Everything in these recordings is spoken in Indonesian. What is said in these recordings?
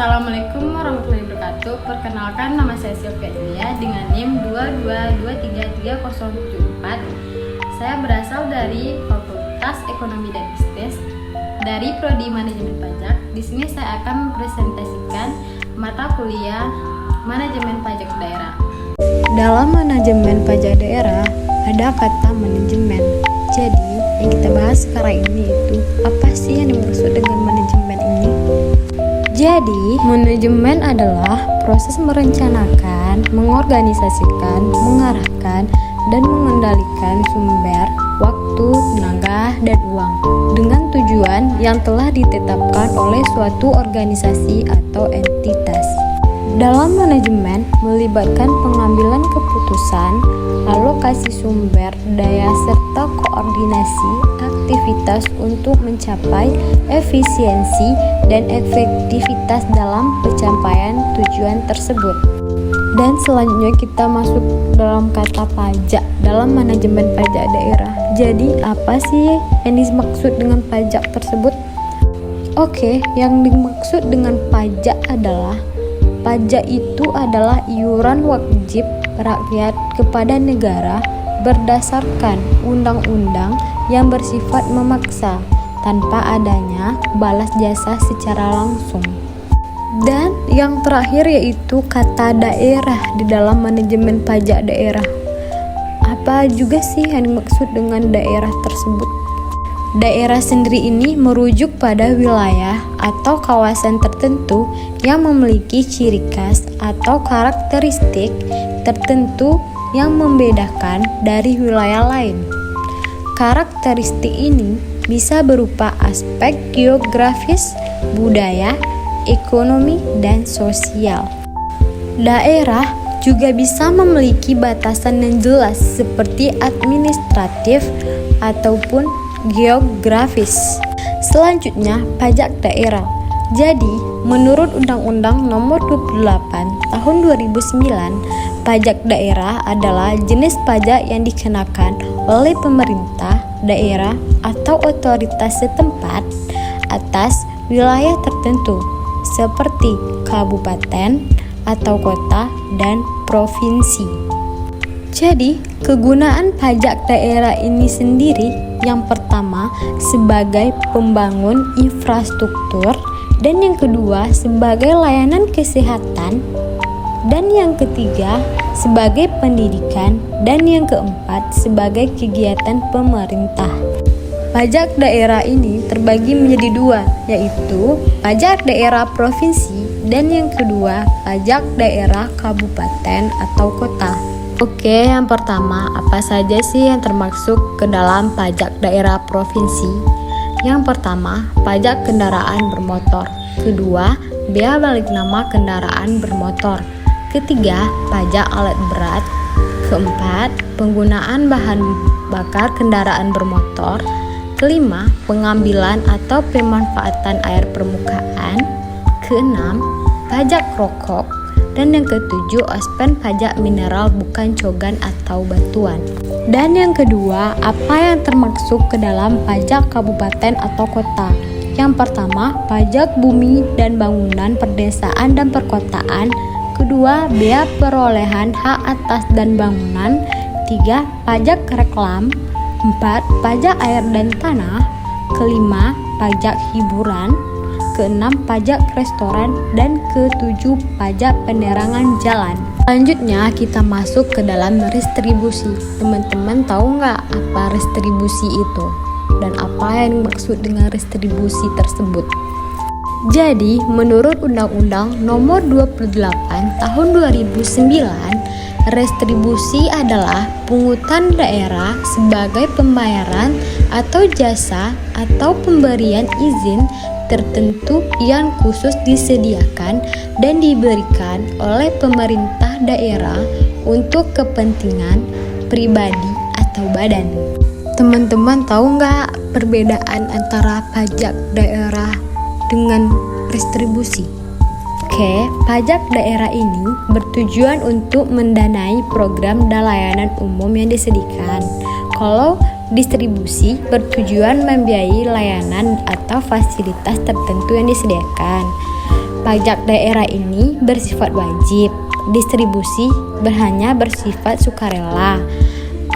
Assalamualaikum warahmatullahi wabarakatuh. Perkenalkan, nama saya Sylvia Julia dengan NIM 2223304. Saya berasal dari Fakultas Ekonomi dan Bisnis dari Prodi Manajemen Pajak. Di sini saya akan mempresentasikan mata kuliah Manajemen Pajak Daerah. Dalam manajemen pajak daerah ada kata manajemen. Jadi yang kita bahas sekarang ini itu apa sih yang dimaksud dengan manajemen ini? Jadi manajemen adalah proses merencanakan, mengorganisasikan, mengarahkan, dan mengendalikan sumber, waktu, tenaga, dan uang dengan tujuan yang telah ditetapkan oleh suatu organisasi atau entitas. Dalam manajemen melibatkan pengambilan keputusan, alokasi sumber daya serta koordinasi aktivitas untuk mencapai efisiensi dan efektivitas dalam pencapaian tujuan tersebut. Dan selanjutnya kita masuk dalam kata pajak dalam manajemen pajak daerah. Jadi apa sih yang dimaksud dengan pajak tersebut? Oke, yang dimaksud dengan pajak adalah pajak itu adalah iuran wajib rakyat kepada negara berdasarkan undang-undang yang bersifat memaksa tanpa adanya balas jasa secara langsung. Dan yang terakhir yaitu kata daerah di dalam manajemen pajak daerah. Apa juga sih yang dimaksud dengan daerah tersebut? Daerah sendiri ini merujuk pada wilayah atau kawasan tertentu yang memiliki ciri khas atau karakteristik tertentu yang membedakan dari wilayah lain. Karakteristik ini bisa berupa aspek geografis, budaya, ekonomi, dan sosial. Daerah juga bisa memiliki batasan yang jelas seperti administratif ataupun geografis. Selanjutnya, pajak daerah. Jadi, menurut Undang-Undang Nomor 28 Tahun 2009, pajak daerah adalah jenis pajak yang dikenakan oleh pemerintah daerah atau otoritas setempat atas wilayah tertentu seperti kabupaten atau kota dan provinsi. Jadi, kegunaan pajak daerah ini sendiri yang pertama sebagai pembangun infrastruktur, dan yang kedua sebagai layanan kesehatan, dan yang ketiga sebagai pendidikan, dan yang keempat sebagai kegiatan pemerintah. Pajak daerah ini terbagi menjadi dua, yaitu pajak daerah provinsi dan yang kedua pajak daerah kabupaten atau kota. Oke, yang pertama, apa saja sih yang termasuk ke dalam pajak daerah provinsi? Yang pertama, pajak kendaraan bermotor. Kedua, bea balik nama kendaraan bermotor. Ketiga, pajak alat berat. Keempat, penggunaan bahan bakar kendaraan bermotor. Kelima, pengambilan atau pemanfaatan air permukaan. Keenam, pajak rokok. Dan yang ketujuh, ospen pajak mineral bukan cogan atau batuan. Dan yang kedua, apa yang termasuk ke dalam pajak kabupaten atau kota? Yang pertama, pajak bumi dan bangunan perdesaan dan perkotaan. Kedua, bea perolehan hak atas dan bangunan. Tiga, pajak reklam. Empat, pajak air dan tanah. Kelima, pajak hiburan. Keenam, pajak restoran, dan ketujuh, pajak penerangan jalan. Selanjutnya kita masuk ke dalam restribusi. Teman-teman tahu nggak apa restribusi itu? Dan apa yang dimaksud dengan restribusi tersebut? Jadi, menurut Undang-Undang Nomor 28 Tahun 2009, restribusi adalah pungutan daerah sebagai pembayaran atau jasa atau pemberian izin tertentu yang khusus disediakan dan diberikan oleh pemerintah daerah untuk kepentingan pribadi atau badan. Teman-teman tahu nggak perbedaan antara pajak daerah dengan restribusi? Oke, pajak daerah ini bertujuan untuk mendanai program dan layanan umum yang disediakan. Kalau distribusi bertujuan membiayai layanan atau fasilitas tertentu yang disediakan. pajak daerah ini bersifat wajib, distribusi hanya bersifat sukarela.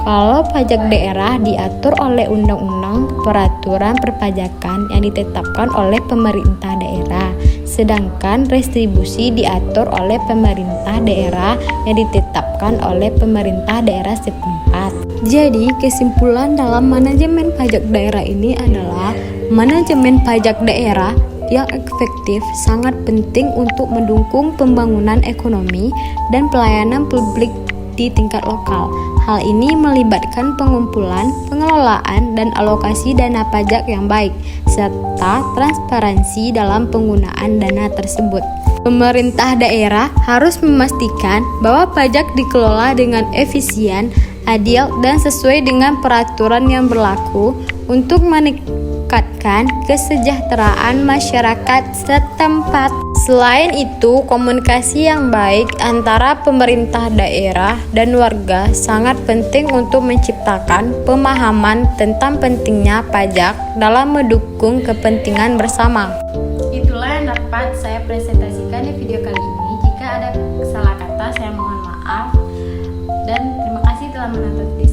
Kalau pajak daerah diatur oleh undang-undang peraturan perpajakan yang ditetapkan oleh pemerintah daerah, sedangkan restribusi diatur oleh pemerintah daerah yang ditetapkan oleh pemerintah daerah setempat. Jadi, kesimpulan dalam manajemen pajak daerah ini adalah manajemen pajak daerah yang efektif sangat penting untuk mendukung pembangunan ekonomi dan pelayanan publik di tingkat lokal. Hal ini melibatkan pengumpulan, pengelolaan, dan alokasi dana pajak yang baik, serta transparansi dalam penggunaan dana tersebut. Pemerintah daerah harus memastikan bahwa pajak dikelola dengan efisien, adil, dan sesuai dengan peraturan yang berlaku untuk meningkatkan kesejahteraan masyarakat setempat. Selain itu, komunikasi yang baik antara pemerintah daerah dan warga sangat penting untuk menciptakan pemahaman tentang pentingnya pajak dalam mendukung kepentingan bersama. Itulah yang dapat saya presentasikan di video kali ini. Jika ada salah kata, saya mohon maaf. Dan terima kasih telah menonton video.